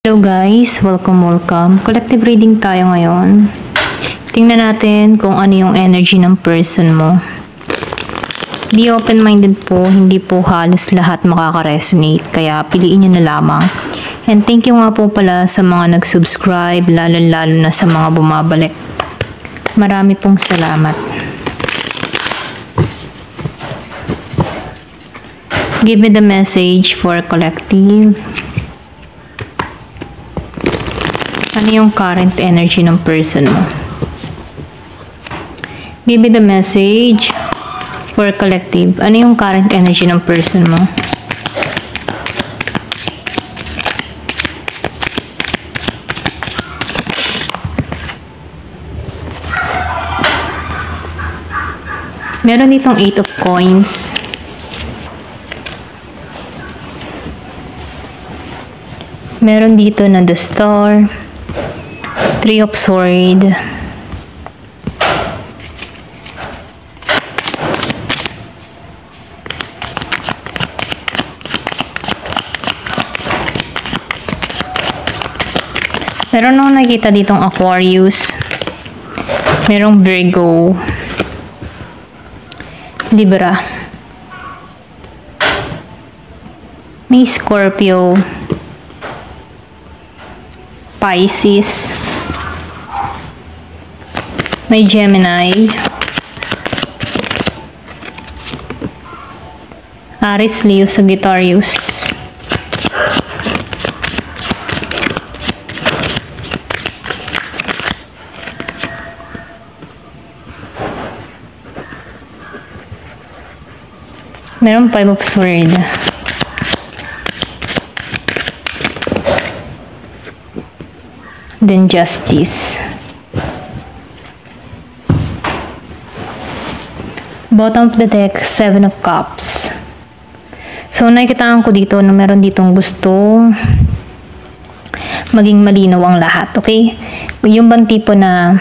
Hello guys, welcome. Collective reading tayo ngayon. Tingnan natin kung ano yung energy ng person mo. Be open-minded po, hindi po halos lahat makaka-resonate, kaya piliin nyo na lamang. And thank you nga po pala sa mga nag-subscribe, lalo na sa mga bumabalik. Marami pong salamat. Give me the message for collective. Ano yung current energy ng person mo? Give me the message for collective. Ano yung current energy ng person mo? Meron ditong 8 of coins. Meron dito na the star. 3 of sword. Meron akong nakikita ditong Aquarius. Merong Virgo. Libra. May Scorpio. Pisces. May Gemini. Aries, Leo, Sagittarius. Meron 5 of swords. Then justice. Bottom of the deck, 7 of cups. So, nakikitaan ko dito na meron ditong gusto maging malinaw ang lahat, okay? Yung bang tipo na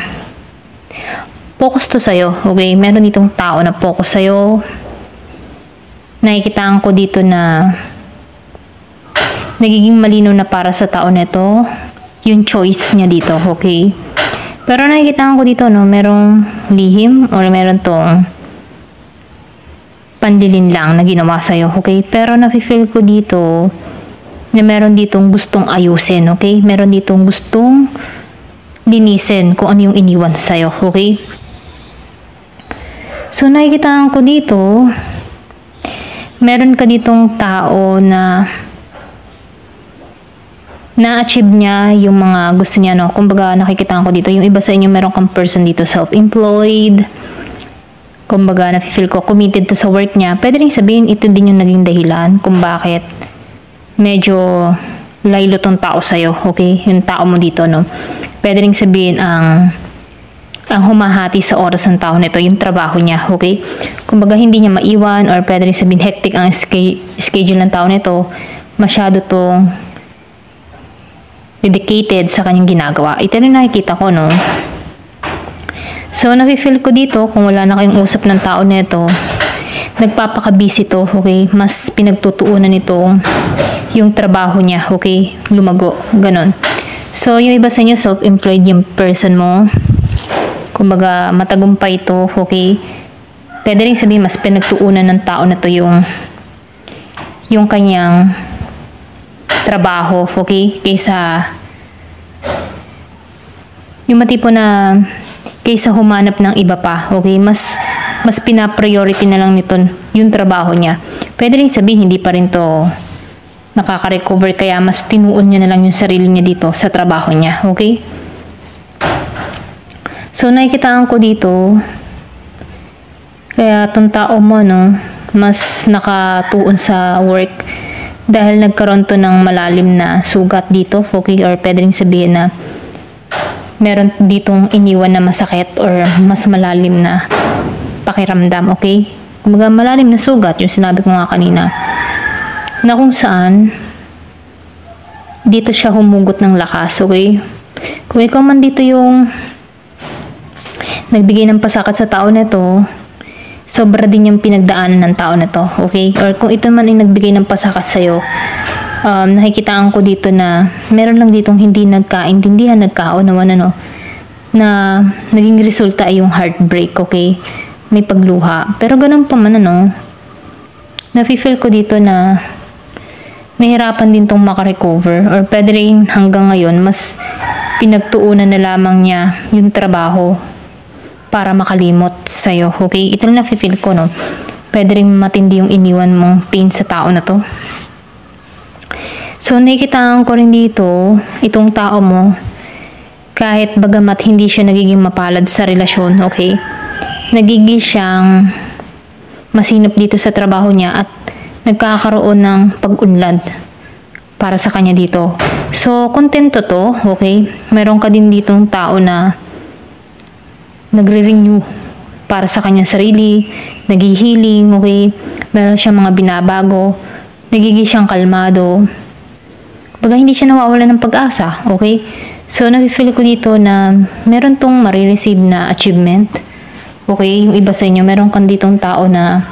focus to sa'yo, okay? Meron ditong tao na focus sa'yo. Nakikitaan ko dito na nagiging malinaw na para sa tao nito yung choice niya dito, okay? Pero nakikitaan ko dito, no, merong lihim or meron tong pandilin lang na ginawa sa'yo, okay? Pero nafe-feel ko dito na meron ditong gustong ayusin, okay? Meron ditong gustong linisin kung ano yung iniwan sa'yo, okay? So, nakikitaan ko dito meron ka ditong tao na na-achieve niya yung mga gusto niya, no? Kumbaga, nakikitaan ko dito, yung iba sa inyo meron kang person dito self-employed. Kumbaga, nafe-feel ko committed to sa work niya. Pwede rin sabihin, ito din yung naging dahilan kung bakit medyo laylo tong tao sa'yo, okay? Yung tao mo dito, no? Pwede rin sabihin ang humahati sa oras ng tao nito, yung trabaho niya, okay? Kumbaga, hindi niya maiwan or pwede rin sabihin, hectic ang schedule ng tao nito. Masyado tong dedicated sa kanyang ginagawa. Ito rin nakikita ko, no? So, nafe-feel ko dito, kung wala na kayong usap ng tao nito, nagpapaka-busy to, okay? Mas pinagtutuunan nito yung trabaho niya, okay? Lumago, ganon. So, yung iba sa inyo, self-employed yung person mo. Kumbaga, matagumpay to, okay? Pwede rin sabihin, mas pinagtuunan ng tao na to yung kanyang trabaho, okay? Kaysa yung matipo na kaysa humanap ng iba pa, okay? Mas pina-priority na lang nito yung trabaho niya. Pwede rin sabihin, hindi pa rin to nakaka-recover, kaya mas tinuon niya na lang yung sarili niya dito sa trabaho niya, okay? So, nakikitaan ko dito, kaya itong tao mo, no, mas nakatuon sa work dahil nagkaroon to ng malalim na sugat dito, okay? Or pwede rin sabihin na meron ditong iniwan na masakit or mas malalim na pakiramdam, okay? Kumbaga, malalim na sugat, yung sinabi ko nga kanina, na kung saan dito siya humugot ng lakas, okay? Kung ikaw man dito yung nagbigay ng pasakit sa tao nito, sobra din yung pinagdaanan ng tao na to, okay? Or kung ito man ay nagbigay ng pasakit sa'yo, nakikitaan ko dito na meron lang ditong hindi nagkaintindihan, nagkaunawan, na naging resulta ay yung heartbreak, okay? May pagluha. Pero ganun pa man, nafe-feel ko dito na mahirapan din tong makarecover, or pwede rin hanggang ngayon mas pinagtuunan na lamang niya yung trabaho para makalimot sa'yo, okay? Ito lang nafe-feel ko, pwede rin matindi yung iniwan mong pain sa tao na to. So, nakikitaan ko rin dito, itong tao mo, kahit bagamat hindi siya nagiging mapalad sa relasyon, okay? Nagiging siyang masinop dito sa trabaho niya at nagkakaroon ng pag-unlad para sa kanya dito. So, kontento to, okay? Meron ka din ditong tao na nagre-renew para sa kanyang sarili, naghihiling, okay? Meron siyang mga binabago, nagiging siyang kalmado. Baga hindi siya nawawala ng pag-asa, okay? So, nafe-feel ko dito na meron tong marireceive na achievement. Okay, yung iba sa inyo, meron kang ditong tao na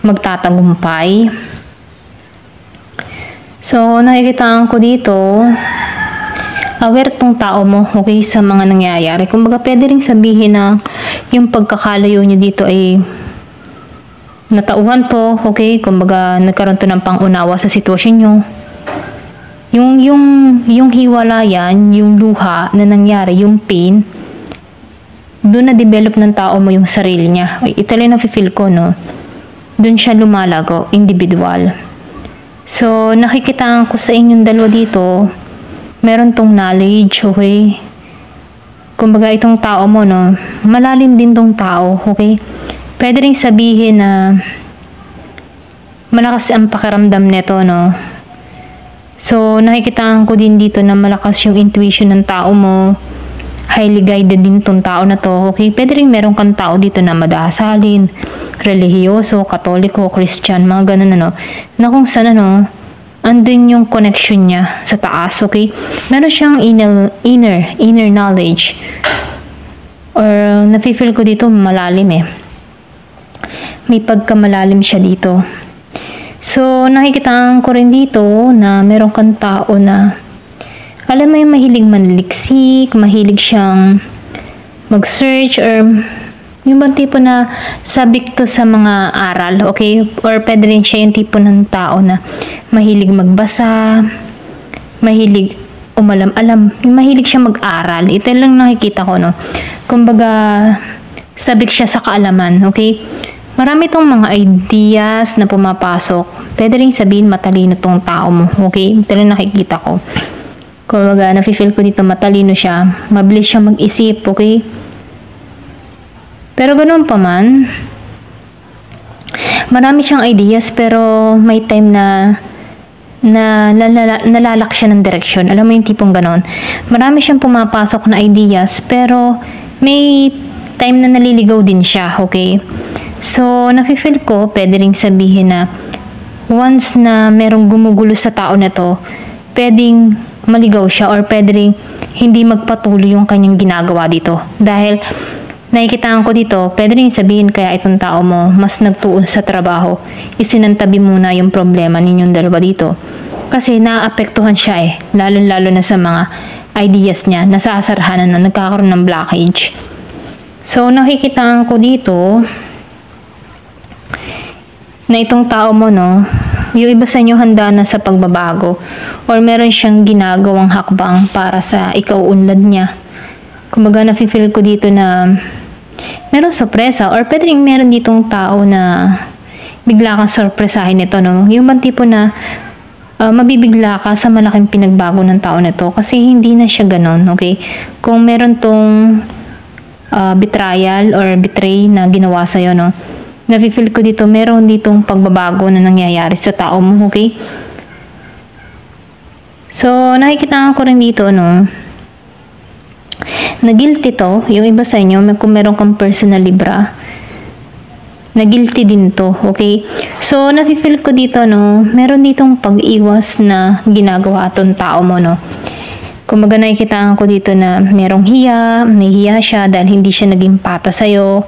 magtatagumpay. So, nakikitaan ko dito, aware tong tao mo, okay, sa mga nangyayari. Kumbaga, pwede rin sabihin na yung pagkakalayo niyo dito ay natauhan to, okay? Kumbaga, nagkaroon to ng pangunawa sa sitwasyon nyo. Yung hiwalayan, yung luha na nangyari, yung pain, doon na-develop ng tao mo yung sarili niya. Ito lang na-feel ko, doon siya lumalago, individual. So, nakikitaan ko sa inyong dalawa dito, meron tong knowledge, okay? Kumbaga, itong tao mo, malalim din tong tao, okay? Pwede rin sabihin na malakas ang pakiramdam nito, So, nakikitaan ko din dito na malakas yung intuition ng tao mo. Highly guided din tong tao na to. Okay? Pwede rin meron kang tao dito na madahasalin, relihiyoso, katoliko, Christian, mga ganun, na kung saan, andun yung connection niya sa taas. Okay? Meron siyang inner knowledge. Or, nafe-feel ko dito malalim May pagkamalalim siya dito. So, nakikitaan ko rin dito na meron kang tao na alam mo yung mahilig manliksik, mahilig siyang mag-search, or yung bang tipo na sabik to sa mga aral, okay? Or pwede rin siya yung tipo ng tao na mahilig magbasa, mahilig umalam-alam, mahilig siya mag-aral. Ito lang nakikita ko, Kumbaga, sabik siya sa kaalaman, okay? Marami tong mga ideas na pumapasok. Pwede rin sabihin matalino tong tao mo. Okay? Ito lang nakikita ko. Kumbaga, nafe-feel ko dito matalino siya. Mabilis siya mag-isip. Okay? Pero ganoon pa man, marami siyang ideas pero may time na nalalak siya ng direksyon. Alam mo yung tipong ganon. Marami siyang pumapasok na ideas pero may time na naliligaw din siya. Okay? So, nafe-feel ko, pwede rin sabihin na once na merong gumugulo sa tao na to, pwedeng maligaw siya or pwede rin hindi magpatuloy yung kanyang ginagawa dito. Dahil, nakikitaan ko dito, pwede rin sabihin kaya itong tao mo mas nagtuon sa trabaho. Isinantabi muna yung problema ninyong dalawa dito. Kasi naapektuhan siya lalo-lalo na sa mga ideas niya, nasasarhanan na nagkakaroon ng blockage. So, nakikitaan ko dito, na itong tao mo, yung iba sa inyo handa na sa pagbabago or meron siyang ginagawang hakbang para sa ikaunlad niya. Kumbaga, nafe-feel ko dito na meron sorpresa or pwede rin meron ditong tao na bigla kang sorpresahin nito, Yung bang tipo na mabibigla ka sa malaking pinagbago ng tao na to kasi hindi na siya ganon, okay? Kung meron tong betrayal or betray na ginawa sa'yo, nafe-feel ko dito, meron ditong pagbabago na nangyayari sa tao mo, okay? So, nakikita ko rin dito, na guilty to, yung iba sa inyo, kung meron kang personal Libra, na guilty din to, okay? So, nafe-feel ko dito, meron ditong pag-iwas na ginagawa tong tao mo, Kumbaga, nakikita ko dito na merong may hiya siya dahil hindi siya naging pata sa'yo.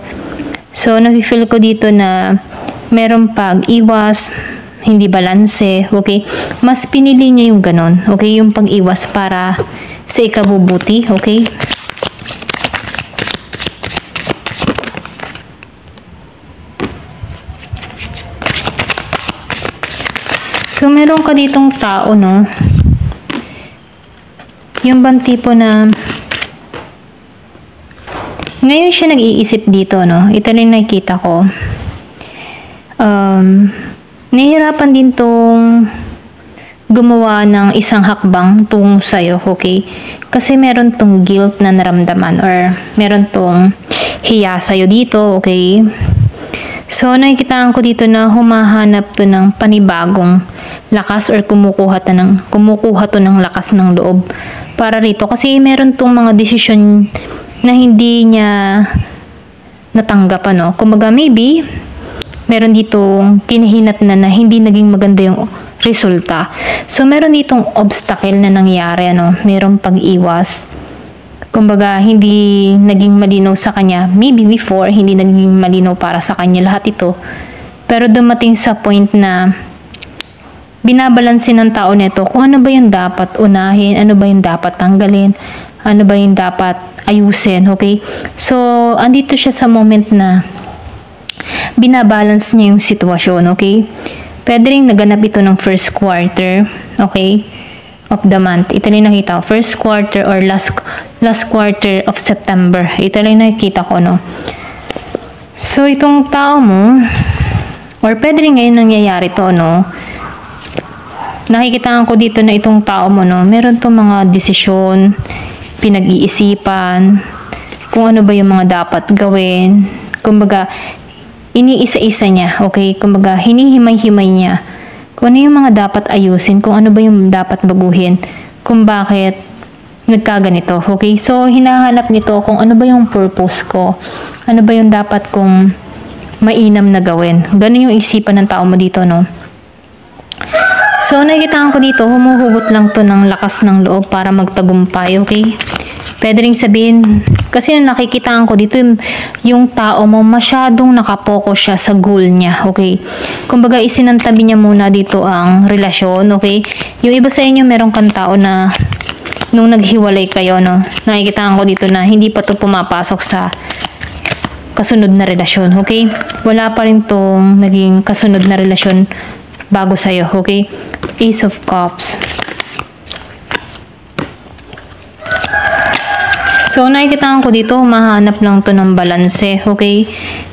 So, nafe-feel ko dito na merong pag-iwas, hindi balanse, okay? Mas pinili niya yung ganon, okay? Yung pag-iwas para sa ikabubuti, okay? So, meron ka ditong tao, no? Yung bang tipo na ngayon siya nag-iisip dito, no? Ito lang nakikita ko. Nahihirapan din tong gumawa ng isang hakbang tungo sa'yo, okay? Kasi meron tong guilt na naramdaman or meron tong hiya sa'yo dito, okay? So, nakikitaan ko dito na humahanap to ng panibagong lakas or kumukuha to ng lakas ng loob para rito. Kasi meron tong mga desisyon na hindi niya natanggap, ano. Kumbaga, maybe, meron ditong kinahinat na hindi naging maganda yung resulta. So, meron ditong obstacle na nangyari, ano. Merong pag-iwas. Kumbaga, hindi naging malinaw sa kanya. Maybe before, hindi naging malinaw para sa kanya lahat ito. Pero dumating sa point na binabalansin ng tao nito kung ano ba yung dapat unahin, ano ba yung dapat tanggalin, ano ba yung dapat ayusin, okay? So, andito siya sa moment na binabalance niya yung sitwasyon, okay? Pwede rin naganap ito ng first quarter, okay? Of the month. Ito lang nakita ko. First quarter or last quarter of September. Ito lang nakikita ko, no? So, itong tao mo, or pwede rin ngayon nangyayari to, no? Nakikita ko dito na itong tao mo, no? Meron tong mga desisyon, pinag-iisipan, kung ano ba yung mga dapat gawin. Kumbaga, iniisa-isa niya, okay? Kumbaga, hinihimay-himay niya kung ano yung mga dapat ayusin, kung ano ba yung dapat baguhin, kung bakit nagkaganito, okay? So, hinahanap nito kung ano ba yung purpose ko, ano ba yung dapat kong mainam na gawin. Ganun yung isipan ng tao mo dito, no? So, nakikitaan ko dito, humuhugot lang to ng lakas ng loob para magtagumpay, okay? Pwede rin sabihin, kasi nakikitaan ko dito, yung tao mo, masyadong nakapokus siya sa goal niya, okay? Kumbaga, isinantabi niya muna dito ang relasyon, okay? Yung iba sa inyo, meron kang tao na nung naghiwalay kayo, no? Nakikitaan ko dito na hindi pa to pumapasok sa kasunod na relasyon, okay? Wala pa rin tong naging kasunod na relasyon bago sa'yo, okay? Ace of Cups. So, nakikita ko dito, mahanap lang to ng balanse, okay?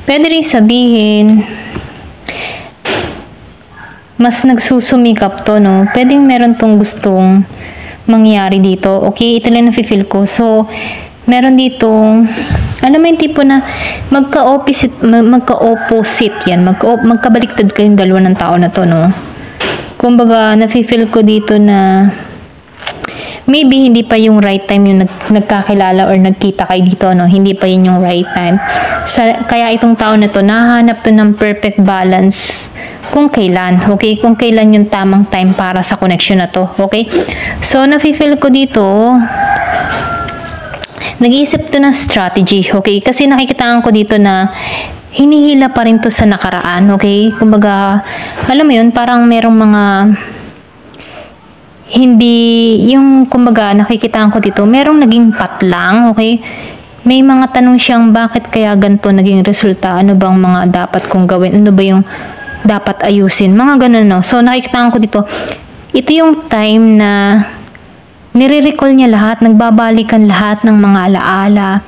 Pwede rin sabihin, mas nagsusumikap to, no? Pwedeng meron tong gustong mangyari dito, okay? Ito lang nafe-feel ko. So, meron ditong, alam mo yung tipo na magka-opposite yan, magkabaliktad kayong dalawa ng tao na to, no? Kumbaga, nafe-feel ko dito na maybe hindi pa yung right time yung nagkakilala or nagkita kayo dito, no? Hindi pa yun yung right time. Kaya itong tao na to, nahanap to ng perfect balance kung kailan, okay? Kung kailan yung tamang time para sa connection na to, okay? So, nafe-feel ko dito, nag-iisip to ng strategy, okay? Kasi nakikitaan ko dito na hinihila pa rin to sa nakaraan, okay? Kumbaga, alam mo yun, parang merong mga hindi, yung kumbaga nakikitaan ko dito, merong naging patlang, okay? May mga tanong siyang bakit kaya ganito naging resulta, ano bang mga dapat kong gawin, ano ba yung dapat ayusin, mga ganun, no? So, nakikitaan ko dito, ito yung time na nire-recall niya lahat, nagbabalikan lahat ng mga alaala.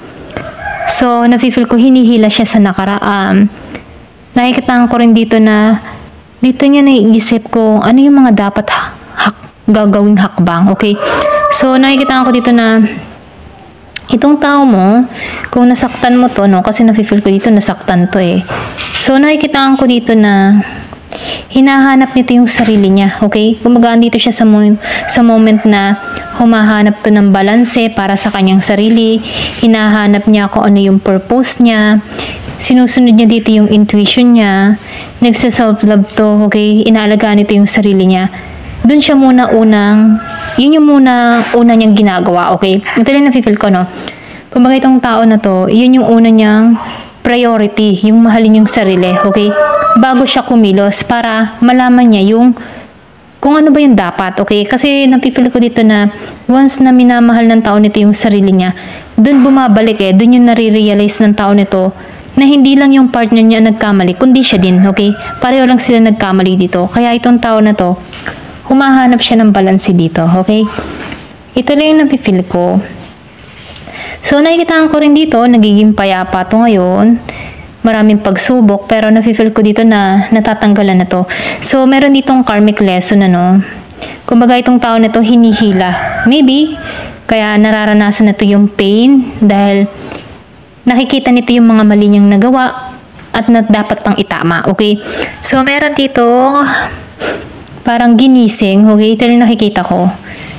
So, nafe-feel ko hinihila siya sa nakaraan. Nakikitaan ko rin dito na dito niya naiisip ko ano yung mga dapat gagawing hakbang, okay? So, nakikita ko dito na itong tao mo, kung nasaktan mo to, no? Kasi nafe-feel ko dito, nasaktan to eh. So, nakikita ko dito na hinahanap nito yung sarili niya, okay? Kumagaan dito siya sa moment na humahanap to ng balanse para sa kanyang sarili. Hinahanap niya kung ano yung purpose niya. Sinusunod niya dito yung intuition niya. Nagsa-self-love to, okay? Inaalagaan nito yung sarili niya. Doon siya muna yun yung una niyang ginagawa, okay? Ito lang na-feel ko, no? Kumbaga itong tao na to, yun yung una niyang priority, yung mahalin yung sarili, okay? bago siya kumilos para malaman niya yung kung ano ba yung dapat, okay? Kasi napipili ko dito na once na minamahal ng tao nito yung sarili niya, dun bumabalik dun yung nare-realize ng tao nito na hindi lang yung partner niya nagkamali, kundi siya din, okay? Pareho lang sila nagkamali dito. Kaya itong tao na to, humahanap siya ng balance dito, okay? Ito lang yung napipili ko. So, nakikitaan ko rin dito, nagiging payapa to ngayon. Maraming pagsubok, pero nafe-feel ko dito na natatanggalan na to. So, meron ditong karmic lesson, ano. Kumbaga, itong tao na to hinihila. Maybe, kaya nararanasan na to yung pain dahil nakikita nito yung mga mali niyang nagawa at na dapat pang itama, okay? So, meron dito parang ginising, okay? Ito rin nakikita ko.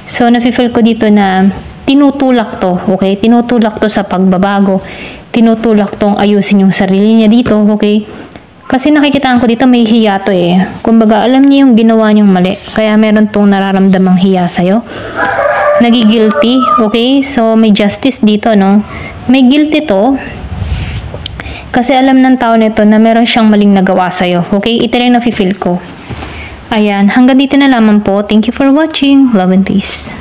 So, nafe-feel ko dito na tinutulak to, okay? Tinutulak to sa pagbabago. Tinutulak tong ayusin yung sarili niya dito, okay? Kasi nakikitaan ko dito may hiya to Kumbaga, alam niya yung ginawa niyang mali. Kaya meron tong nararamdamang hiya sa'yo. Nagigilty, okay? So, may justice dito, no? May guilty to. Kasi alam ng tao nito na meron siyang maling nagawa sa'yo, okay? Ito rin nafe-feel ko. Ayan, hanggang dito na lamang po. Thank you for watching. Love and peace.